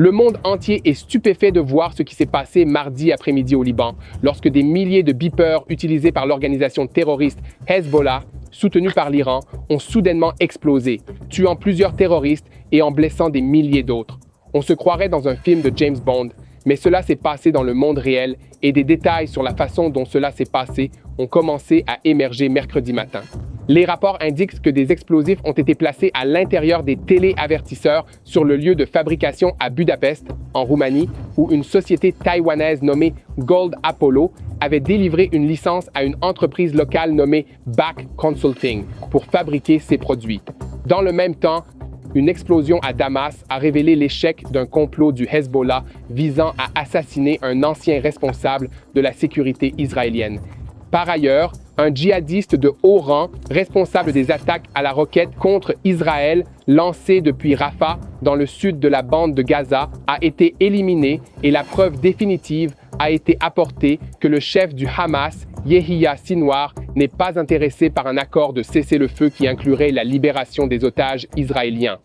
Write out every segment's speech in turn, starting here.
Le monde entier est stupéfait de voir ce qui s'est passé mardi après-midi au Liban, lorsque des milliers de beepers utilisés par l'organisation terroriste Hezbollah, soutenue par l'Iran, ont soudainement explosé, tuant plusieurs terroristes et en blessant des milliers d'autres. On se croirait dans un film de James Bond, mais cela s'est passé dans le monde réel et des détails sur la façon dont cela s'est passé ont commencé à émerger mercredi matin. Les rapports indiquent que des explosifs ont été placés à l'intérieur des téléavertisseurs sur le lieu de fabrication à Budapest, en Roumanie, où une société taïwanaise nommée Gold Apollo avait délivré une licence à une entreprise locale nommée Back Consulting pour fabriquer ces produits. Dans le même temps, une explosion à Damas a révélé l'échec d'un complot du Hezbollah visant à assassiner un ancien responsable de la sécurité israélienne. Par ailleurs, un djihadiste de haut rang, responsable des attaques à la roquette contre Israël lancées depuis Rafah, dans le sud de la bande de Gaza, a été éliminé et la preuve définitive a été apportée que le chef du Hamas, Yehia Sinwar, n'est pas intéressé par un accord de cessez-le-feu qui inclurait la libération des otages israéliens.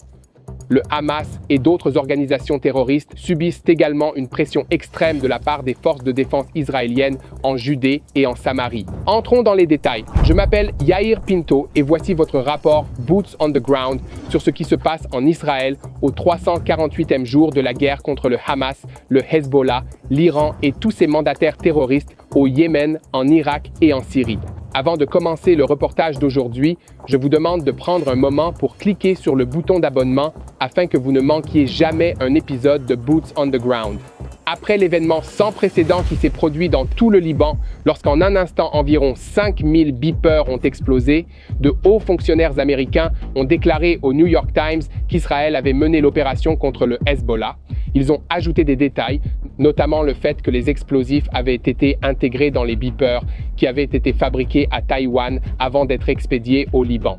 Le Hamas et d'autres organisations terroristes subissent également une pression extrême de la part des forces de défense israéliennes en Judée et en Samarie. Entrons dans les détails. Je m'appelle Yair Pinto et voici votre rapport Boots on the Ground sur ce qui se passe en Israël au 348e jour de la guerre contre le Hamas, le Hezbollah, l'Iran et tous ses mandataires terroristes au Yémen, en Irak et en Syrie. Avant de commencer le reportage d'aujourd'hui, je vous demande de prendre un moment pour cliquer sur le bouton d'abonnement afin que vous ne manquiez jamais un épisode de Boots on the Ground. Après l'événement sans précédent qui s'est produit dans tout le Liban, lorsqu'en un instant environ 5000 beepers ont explosé, de hauts fonctionnaires américains ont déclaré au New York Times qu'Israël avait mené l'opération contre le Hezbollah. Ils ont ajouté des détails, notamment le fait que les explosifs avaient été intégrés dans les beepers qui avaient été fabriqués à Taïwan avant d'être expédiés au Liban.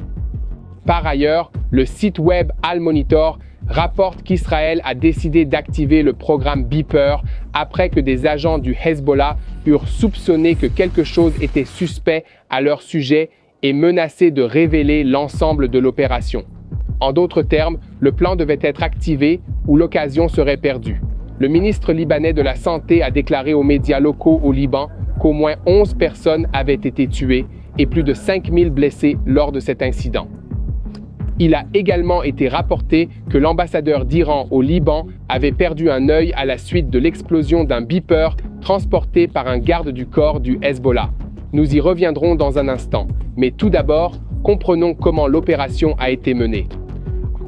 Par ailleurs, le site web Al Monitor rapporte qu'Israël a décidé d'activer le programme Beeper après que des agents du Hezbollah eurent soupçonné que quelque chose était suspect à leur sujet et menacé de révéler l'ensemble de l'opération. En d'autres termes, le plan devait être activé ou l'occasion serait perdue. Le ministre libanais de la Santé a déclaré aux médias locaux au Liban qu'au moins 11 personnes avaient été tuées et plus de 5000 blessés lors de cet incident. Il a également été rapporté que l'ambassadeur d'Iran au Liban avait perdu un œil à la suite de l'explosion d'un beeper transporté par un garde du corps du Hezbollah. Nous y reviendrons dans un instant, mais tout d'abord, comprenons comment l'opération a été menée.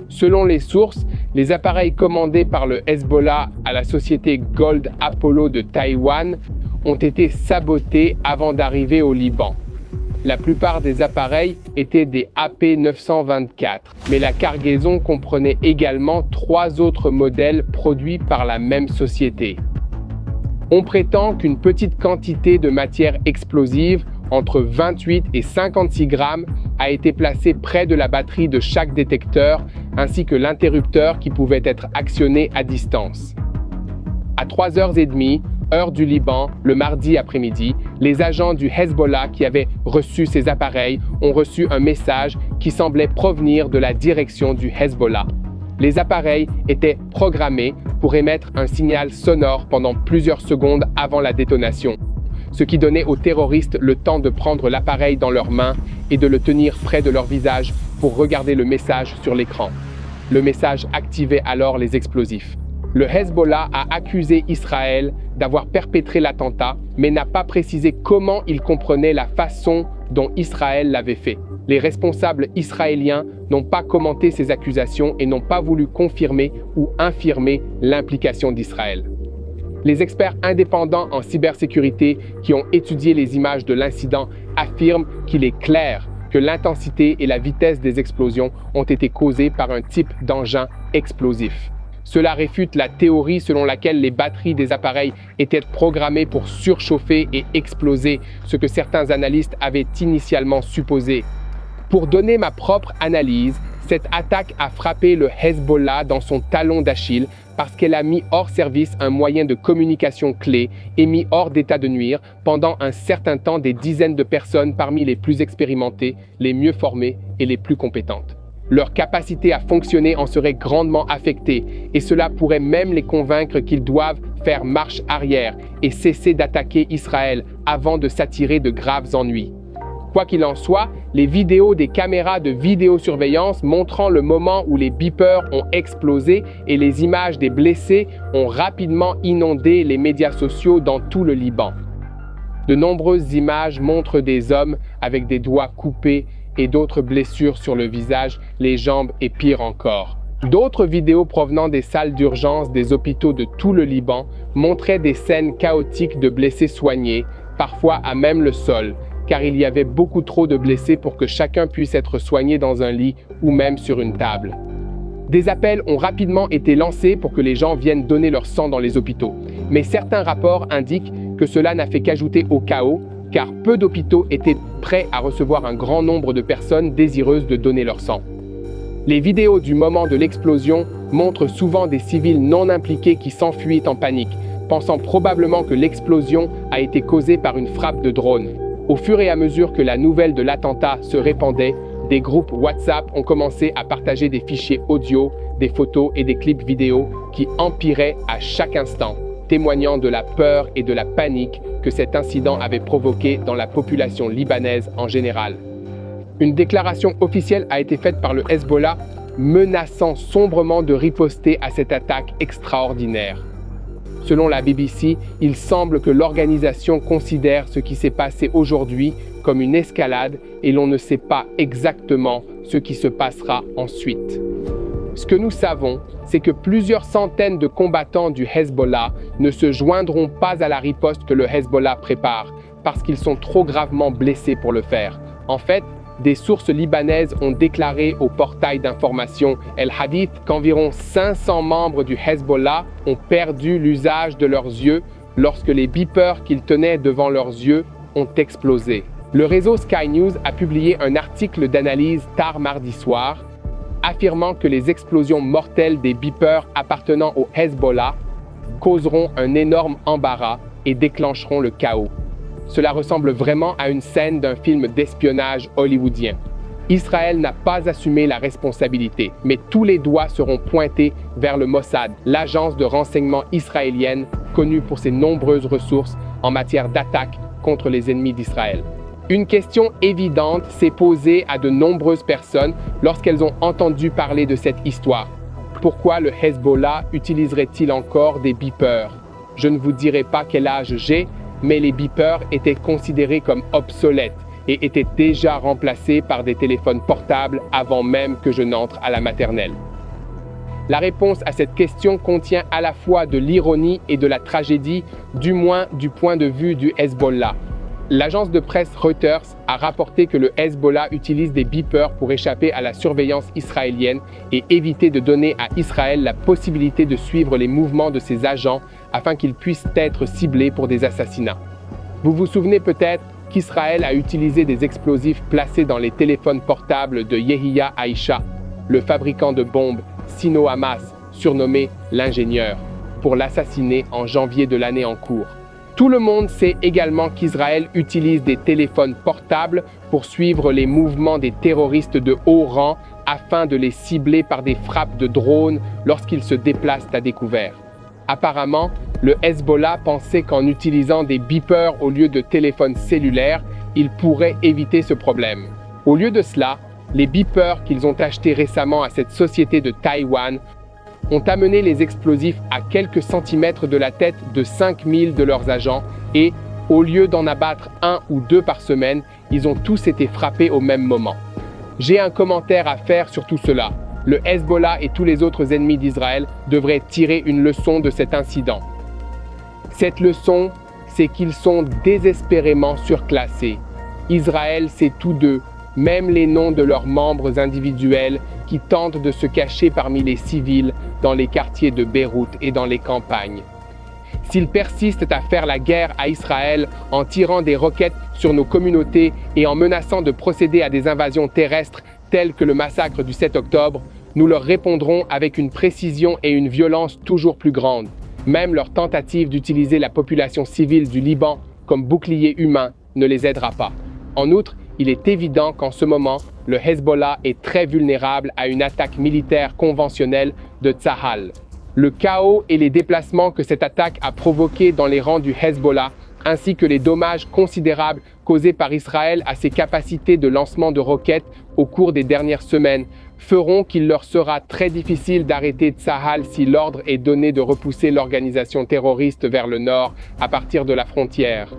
Selon les sources, les appareils commandés par le Hezbollah à la société Gold Apollo de Taïwan ont été sabotés avant d'arriver au Liban. La plupart des appareils étaient des AP924, mais la cargaison comprenait également 3 autres modèles produits par la même société. On prétend qu'une petite quantité de matière explosive, entre 28 et 56 grammes, a été placée près de la batterie de chaque détecteur, ainsi que l'interrupteur qui pouvait être actionné à distance. À 3h30, heure du Liban, le mardi après-midi, les agents du Hezbollah qui avaient reçu ces appareils ont reçu un message qui semblait provenir de la direction du Hezbollah. Les appareils étaient programmés pour émettre un signal sonore pendant plusieurs secondes avant la détonation, ce qui donnait aux terroristes le temps de prendre l'appareil dans leurs mains et de le tenir près de leur visage pour regarder le message sur l'écran. Le message activait alors les explosifs. Le Hezbollah a accusé Israël d'avoir perpétré l'attentat, mais n'a pas précisé comment il comprenait la façon dont Israël l'avait fait. Les responsables israéliens n'ont pas commenté ces accusations et n'ont pas voulu confirmer ou infirmer l'implication d'Israël. Les experts indépendants en cybersécurité qui ont étudié les images de l'incident affirment qu'il est clair que l'intensité et la vitesse des explosions ont été causées par un type d'engin explosif. Cela réfute la théorie selon laquelle les batteries des appareils étaient programmées pour surchauffer et exploser, ce que certains analystes avaient initialement supposé. Pour donner ma propre analyse, cette attaque a frappé le Hezbollah dans son talon d'Achille parce qu'elle a mis hors service un moyen de communication clé et mis hors d'état de nuire pendant un certain temps des dizaines de personnes parmi les plus expérimentées, les mieux formées et les plus compétentes. Leur capacité à fonctionner en serait grandement affectée et cela pourrait même les convaincre qu'ils doivent faire marche arrière et cesser d'attaquer Israël avant de s'attirer de graves ennuis. Quoi qu'il en soit, les vidéos des caméras de vidéosurveillance montrant le moment où les beepers ont explosé et les images des blessés ont rapidement inondé les médias sociaux dans tout le Liban. De nombreuses images montrent des hommes avec des doigts coupés et d'autres blessures sur le visage, les jambes et pire encore. D'autres vidéos provenant des salles d'urgence des hôpitaux de tout le Liban montraient des scènes chaotiques de blessés soignés, parfois à même le sol, car il y avait beaucoup trop de blessés pour que chacun puisse être soigné dans un lit ou même sur une table. Des appels ont rapidement été lancés pour que les gens viennent donner leur sang dans les hôpitaux, mais certains rapports indiquent que cela n'a fait qu'ajouter au chaos, car peu d'hôpitaux étaient prêts à recevoir un grand nombre de personnes désireuses de donner leur sang. Les vidéos du moment de l'explosion montrent souvent des civils non impliqués qui s'enfuient en panique, pensant probablement que l'explosion a été causée par une frappe de drone. Au fur et à mesure que la nouvelle de l'attentat se répandait, des groupes WhatsApp ont commencé à partager des fichiers audio, des photos et des clips vidéo qui empiraient à chaque instant, témoignant de la peur et de la panique que cet incident avait provoqué dans la population libanaise en général. Une déclaration officielle a été faite par le Hezbollah, menaçant sombrement de riposter à cette attaque extraordinaire. Selon la BBC, il semble que l'organisation considère ce qui s'est passé aujourd'hui comme une escalade et l'on ne sait pas exactement ce qui se passera ensuite. Ce que nous savons, c'est que plusieurs centaines de combattants du Hezbollah ne se joindront pas à la riposte que le Hezbollah prépare, parce qu'ils sont trop gravement blessés pour le faire. En fait, des sources libanaises ont déclaré au portail d'information El Hadith qu'environ 500 membres du Hezbollah ont perdu l'usage de leurs yeux lorsque les beepers qu'ils tenaient devant leurs yeux ont explosé. Le réseau Sky News a publié un article d'analyse tard mardi soir, affirmant que les explosions mortelles des beepers appartenant au Hezbollah causeront un énorme embarras et déclencheront le chaos. Cela ressemble vraiment à une scène d'un film d'espionnage hollywoodien. Israël n'a pas assumé la responsabilité, mais tous les doigts seront pointés vers le Mossad, l'agence de renseignement israélienne connue pour ses nombreuses ressources en matière d'attaque contre les ennemis d'Israël. Une question évidente s'est posée à de nombreuses personnes lorsqu'elles ont entendu parler de cette histoire. Pourquoi le Hezbollah utiliserait-il encore des beepers? Je ne vous dirai pas quel âge j'ai, mais les beepers étaient considérés comme obsolètes et étaient déjà remplacés par des téléphones portables avant même que je n'entre à la maternelle. La réponse à cette question contient à la fois de l'ironie et de la tragédie, du moins du point de vue du Hezbollah. L'agence de presse Reuters a rapporté que le Hezbollah utilise des beepers pour échapper à la surveillance israélienne et éviter de donner à Israël la possibilité de suivre les mouvements de ses agents afin qu'ils puissent être ciblés pour des assassinats. Vous vous souvenez peut-être qu'Israël a utilisé des explosifs placés dans les téléphones portables de Yehiya Aisha, le fabricant de bombes Sino-Hamas, surnommé l'ingénieur, pour l'assassiner en janvier de l'année en cours. Tout le monde sait également qu'Israël utilise des téléphones portables pour suivre les mouvements des terroristes de haut rang afin de les cibler par des frappes de drones lorsqu'ils se déplacent à découvert. Apparemment, le Hezbollah pensait qu'en utilisant des beepers au lieu de téléphones cellulaires, ils pourraient éviter ce problème. Au lieu de cela, les beepers qu'ils ont achetés récemment à cette société de Taïwan ont amené les explosifs à quelques centimètres de la tête de 5000 de leurs agents et, au lieu d'en abattre 1 ou 2 par semaine, ils ont tous été frappés au même moment. J'ai un commentaire à faire sur tout cela. Le Hezbollah et tous les autres ennemis d'Israël devraient tirer une leçon de cet incident. Cette leçon, c'est qu'ils sont désespérément surclassés. Israël sait tous d'eux, même les noms de leurs membres individuels qui tentent de se cacher parmi les civils dans les quartiers de Beyrouth et dans les campagnes. S'ils persistent à faire la guerre à Israël en tirant des roquettes sur nos communautés et en menaçant de procéder à des invasions terrestres telles que le massacre du 7 octobre, nous leur répondrons avec une précision et une violence toujours plus grandes. Même leur tentative d'utiliser la population civile du Liban comme bouclier humain ne les aidera pas. En outre, il est évident qu'en ce moment, le Hezbollah est très vulnérable à une attaque militaire conventionnelle de Tsahal. Le chaos et les déplacements que cette attaque a provoqués dans les rangs du Hezbollah, ainsi que les dommages considérables causés par Israël à ses capacités de lancement de roquettes au cours des dernières semaines, feront qu'il leur sera très difficile d'arrêter Tsahal si l'ordre est donné de repousser l'organisation terroriste vers le nord à partir de la frontière.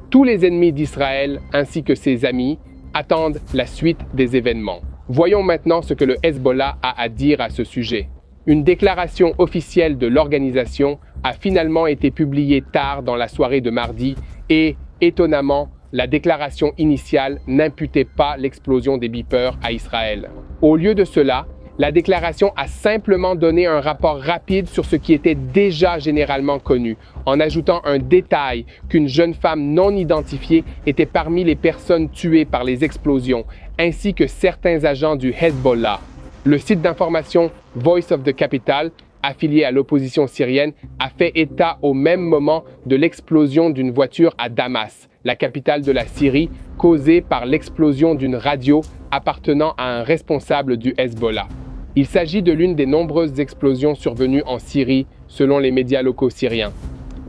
Tous les ennemis d'Israël, ainsi que ses amis, attendent la suite des événements. Voyons maintenant ce que le Hezbollah a à dire à ce sujet. Une déclaration officielle de l'organisation a finalement été publiée tard dans la soirée de mardi et, étonnamment, la déclaration initiale n'imputait pas l'explosion des beepers à Israël. Au lieu de cela, la déclaration a simplement donné un rapport rapide sur ce qui était déjà généralement connu, en ajoutant un détail qu'une jeune femme non identifiée était parmi les personnes tuées par les explosions, ainsi que certains agents du Hezbollah. Le site d'information Voice of the Capital, affilié à l'opposition syrienne, a fait état au même moment de l'explosion d'une voiture à Damas, la capitale de la Syrie, causée par l'explosion d'une radio appartenant à un responsable du Hezbollah. Il s'agit de l'une des nombreuses explosions survenues en Syrie, selon les médias locaux syriens.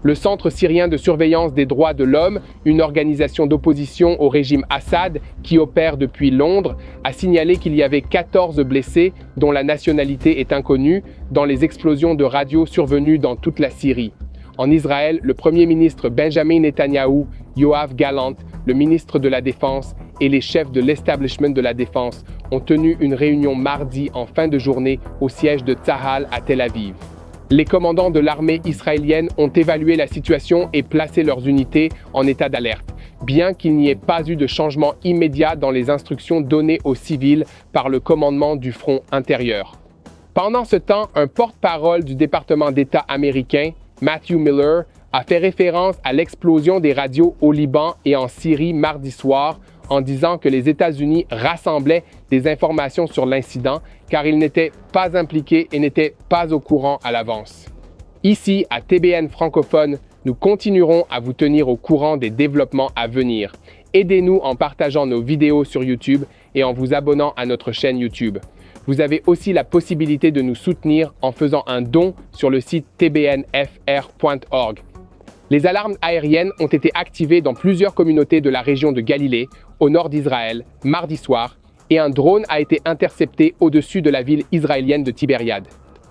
Le Centre syrien de surveillance des droits de l'homme, une organisation d'opposition au régime Assad qui opère depuis Londres, a signalé qu'il y avait 14 blessés, dont la nationalité est inconnue, dans les explosions de radio survenues dans toute la Syrie. En Israël, le Premier ministre Benjamin Netanyahou, Yoav Gallant, le ministre de la Défense et les chefs de l'establishment de la Défense ont tenu une réunion mardi en fin de journée au siège de Tsahal à Tel Aviv. Les commandants de l'armée israélienne ont évalué la situation et placé leurs unités en état d'alerte, bien qu'il n'y ait pas eu de changement immédiat dans les instructions données aux civils par le commandement du front intérieur. Pendant ce temps, un porte-parole du département d'État américain, Matthew Miller, a fait référence à l'explosion des radios au Liban et en Syrie mardi soir en disant que les États-Unis rassemblaient des informations sur l'incident car ils n'étaient pas impliqués et n'étaient pas au courant à l'avance. Ici, à TBN francophone, nous continuerons à vous tenir au courant des développements à venir. Aidez-nous en partageant nos vidéos sur YouTube et en vous abonnant à notre chaîne YouTube. Vous avez aussi la possibilité de nous soutenir en faisant un don sur le site tbnfr.org. Les alarmes aériennes ont été activées dans plusieurs communautés de la région de Galilée, au nord d'Israël, mardi soir, et un drone a été intercepté au-dessus de la ville israélienne de Tibériade.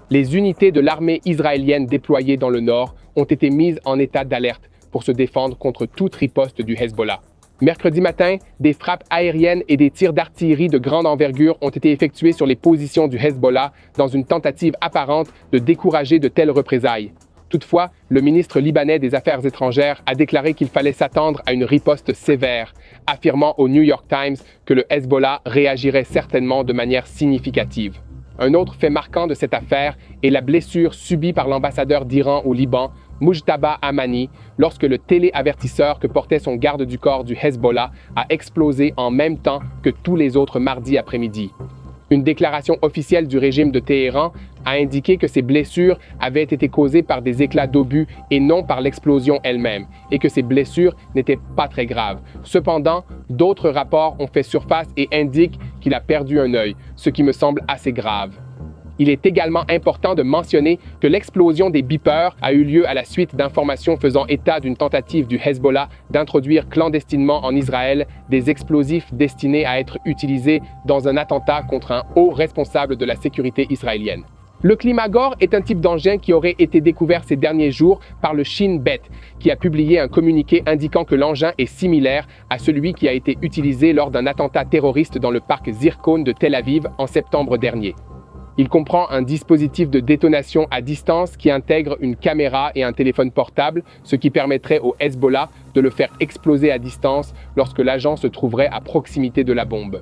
Les unités de l'armée israélienne déployées dans le nord ont été mises en état d'alerte pour se défendre contre toute riposte du Hezbollah. Mercredi matin, des frappes aériennes et des tirs d'artillerie de grande envergure ont été effectués sur les positions du Hezbollah dans une tentative apparente de décourager de telles représailles. Toutefois, le ministre libanais des Affaires étrangères a déclaré qu'il fallait s'attendre à une riposte sévère, affirmant au New York Times que le Hezbollah réagirait certainement de manière significative. Un autre fait marquant de cette affaire est la blessure subie par l'ambassadeur d'Iran au Liban, Mujtaba Amani, lorsque le téléavertisseur que portait son garde du corps du Hezbollah a explosé en même temps que tous les autres mardis après-midi. Une déclaration officielle du régime de Téhéran a indiqué que ces blessures avaient été causées par des éclats d'obus et non par l'explosion elle-même, et que ces blessures n'étaient pas très graves. Cependant, d'autres rapports ont fait surface et indiquent qu'il a perdu un œil, ce qui me semble assez grave. Il est également important de mentionner que l'explosion des beepers a eu lieu à la suite d'informations faisant état d'une tentative du Hezbollah d'introduire clandestinement en Israël des explosifs destinés à être utilisés dans un attentat contre un haut responsable de la sécurité israélienne. Le Climagore est un type d'engin qui aurait été découvert ces derniers jours par le Shin Bet, qui a publié un communiqué indiquant que l'engin est similaire à celui qui a été utilisé lors d'un attentat terroriste dans le parc Zircon de Tel Aviv en septembre dernier. Il comprend un dispositif de détonation à distance qui intègre une caméra et un téléphone portable, ce qui permettrait au Hezbollah de le faire exploser à distance lorsque l'agent se trouverait à proximité de la bombe.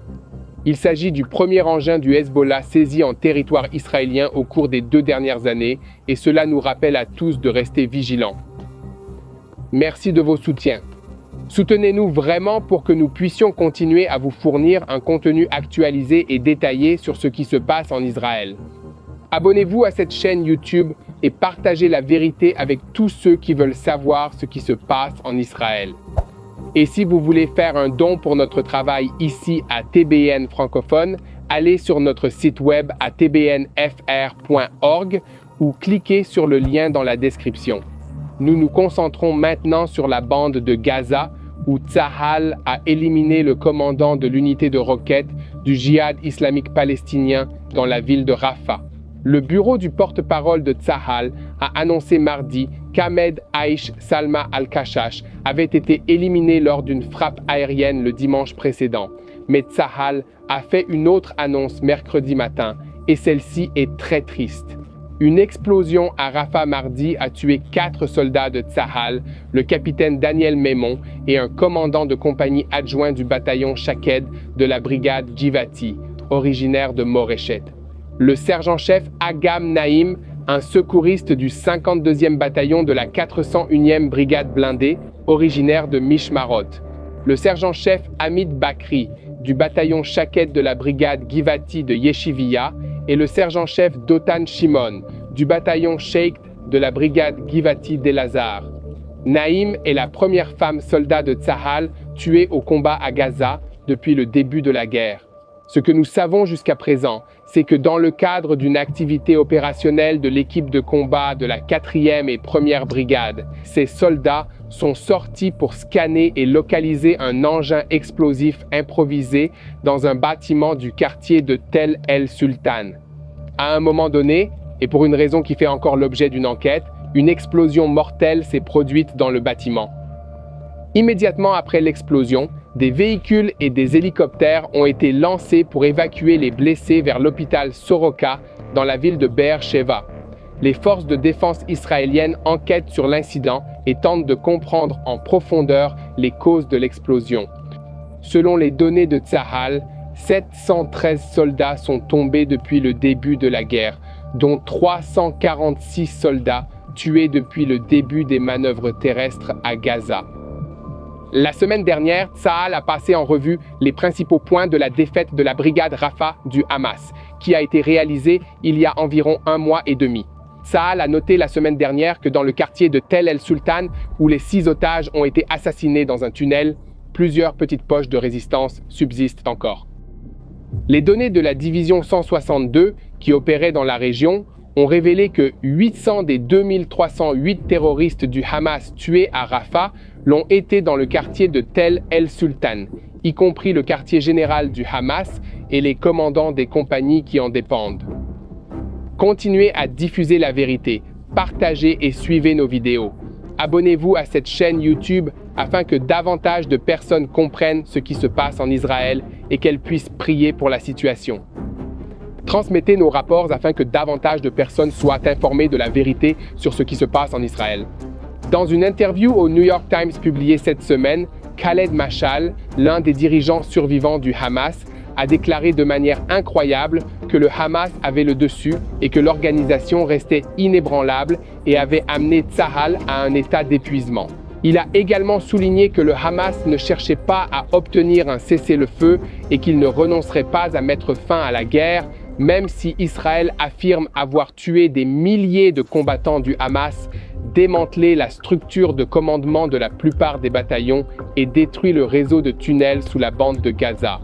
Il s'agit du premier engin du Hezbollah saisi en territoire israélien au cours des 2 dernières années, et cela nous rappelle à tous de rester vigilants. Merci de vos soutiens. Soutenez-nous vraiment pour que nous puissions continuer à vous fournir un contenu actualisé et détaillé sur ce qui se passe en Israël. Abonnez-vous à cette chaîne YouTube et partagez la vérité avec tous ceux qui veulent savoir ce qui se passe en Israël. Et si vous voulez faire un don pour notre travail ici à TBN francophone, allez sur notre site web à tbnfr.org ou cliquez sur le lien dans la description. Nous nous concentrons maintenant sur la bande de Gaza, où Tsahal a éliminé le commandant de l'unité de roquettes du djihad islamique palestinien dans la ville de Rafah. Le bureau du porte-parole de Tsahal a annoncé mardi qu'Ahmed Aïch Salma al-Kashash avait été éliminé lors d'une frappe aérienne le dimanche précédent. Mais Tsahal a fait une autre annonce mercredi matin et celle-ci est très triste. Une explosion à Rafah mardi a tué 4 soldats de Tsahal, le capitaine Daniel Memon et un commandant de compagnie adjoint du bataillon Shaked de la brigade Givati, originaire de Moreshet. Le sergent-chef Agam Naïm, un secouriste du 52e bataillon de la 401e brigade blindée, originaire de Mishmarot. Le sergent-chef Hamid Bakri, du bataillon Shaked de la brigade Givati de Yeshiviya, et le sergent-chef Dotan Shimon, du bataillon Sheikh de la brigade Givati d'Elazar. Naïm est la première femme soldat de Tsahal tuée au combat à Gaza depuis le début de la guerre. Ce que nous savons jusqu'à présent, c'est que dans le cadre d'une activité opérationnelle de l'équipe de combat de la 4e et 1e brigade, ces soldats sont sortis pour scanner et localiser un engin explosif improvisé dans un bâtiment du quartier de Tel el-Sultan. À un moment donné, et pour une raison qui fait encore l'objet d'une enquête, une explosion mortelle s'est produite dans le bâtiment. Immédiatement après l'explosion, des véhicules et des hélicoptères ont été lancés pour évacuer les blessés vers l'hôpital Soroka dans la ville de Be'er Sheva. Les forces de défense israéliennes enquêtent sur l'incident et tentent de comprendre en profondeur les causes de l'explosion. Selon les données de Tsahal, 713 soldats sont tombés depuis le début de la guerre, dont 346 soldats tués depuis le début des manœuvres terrestres à Gaza. La semaine dernière, Tsahal a passé en revue les principaux points de la défaite de la brigade Rafah du Hamas, qui a été réalisée il y a environ 1 mois et demi. Tsahal a noté la semaine dernière que dans le quartier de Tel el-Sultan, où les 6 otages ont été assassinés dans un tunnel, plusieurs petites poches de résistance subsistent encore. Les données de la division 162, qui opérait dans la région, ont révélé que 800 des 2308 terroristes du Hamas tués à Rafah l'ont été dans le quartier de Tel el-Sultan, y compris le quartier général du Hamas et les commandants des compagnies qui en dépendent. Continuez à diffuser la vérité, partagez et suivez nos vidéos. Abonnez-vous à cette chaîne YouTube afin que davantage de personnes comprennent ce qui se passe en Israël et qu'elles puissent prier pour la situation. Transmettez nos rapports afin que davantage de personnes soient informées de la vérité sur ce qui se passe en Israël. Dans une interview au New York Times publiée cette semaine, Khaled Mashal, l'un des dirigeants survivants du Hamas, a déclaré de manière incroyable que le Hamas avait le dessus et que l'organisation restait inébranlable et avait amené Tsahal à un état d'épuisement. Il a également souligné que le Hamas ne cherchait pas à obtenir un cessez-le-feu et qu'il ne renoncerait pas à mettre fin à la guerre, même si Israël affirme avoir tué des milliers de combattants du Hamas, démantelé la structure de commandement de la plupart des bataillons et détruit le réseau de tunnels sous la bande de Gaza.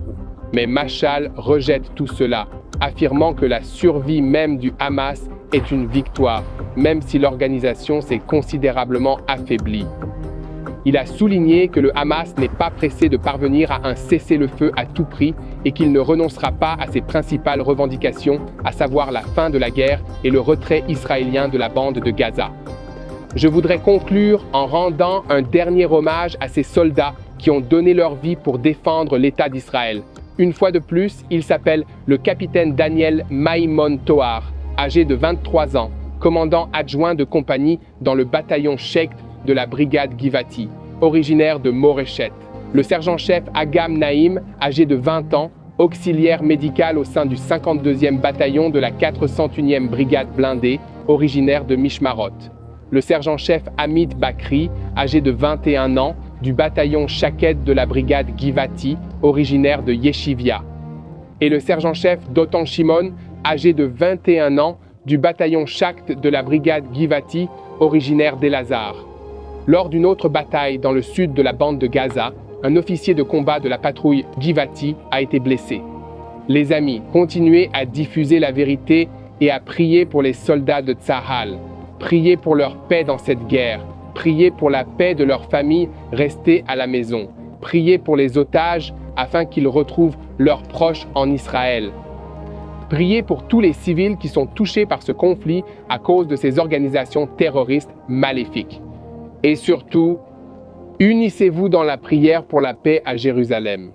Mais Mashal rejette tout cela, affirmant que la survie même du Hamas est une victoire, même si l'organisation s'est considérablement affaiblie. Il a souligné que le Hamas n'est pas pressé de parvenir à un cessez-le-feu à tout prix et qu'il ne renoncera pas à ses principales revendications, à savoir la fin de la guerre et le retrait israélien de la bande de Gaza. Je voudrais conclure en rendant un dernier hommage à ces soldats qui ont donné leur vie pour défendre l'État d'Israël. Une fois de plus, il s'appelle le capitaine Daniel Maïmon Toar, âgé de 23 ans, commandant adjoint de compagnie dans le bataillon Sheikh de la brigade Givati, originaire de Moreshet. Le sergent-chef Agam Naïm, âgé de 20 ans, auxiliaire médical au sein du 52e bataillon de la 401e brigade blindée, originaire de Mishmarot. Le sergent-chef Hamid Bakri, âgé de 21 ans, du bataillon Shaked de la brigade Givati, originaire de Yeshiviya. Et le sergent-chef Dotan Shimon, âgé de 21 ans, du bataillon Shakt de la brigade Givati, originaire d'Elazar. Lors d'une autre bataille dans le sud de la bande de Gaza, un officier de combat de la patrouille Givati a été blessé. Les amis, continuez à diffuser la vérité et à prier pour les soldats de Tsahal. Priez pour leur paix dans cette guerre. Priez pour la paix de leurs familles restées à la maison. Priez pour les otages afin qu'ils retrouvent leurs proches en Israël. Priez pour tous les civils qui sont touchés par ce conflit à cause de ces organisations terroristes maléfiques. Et surtout, unissez-vous dans la prière pour la paix à Jérusalem.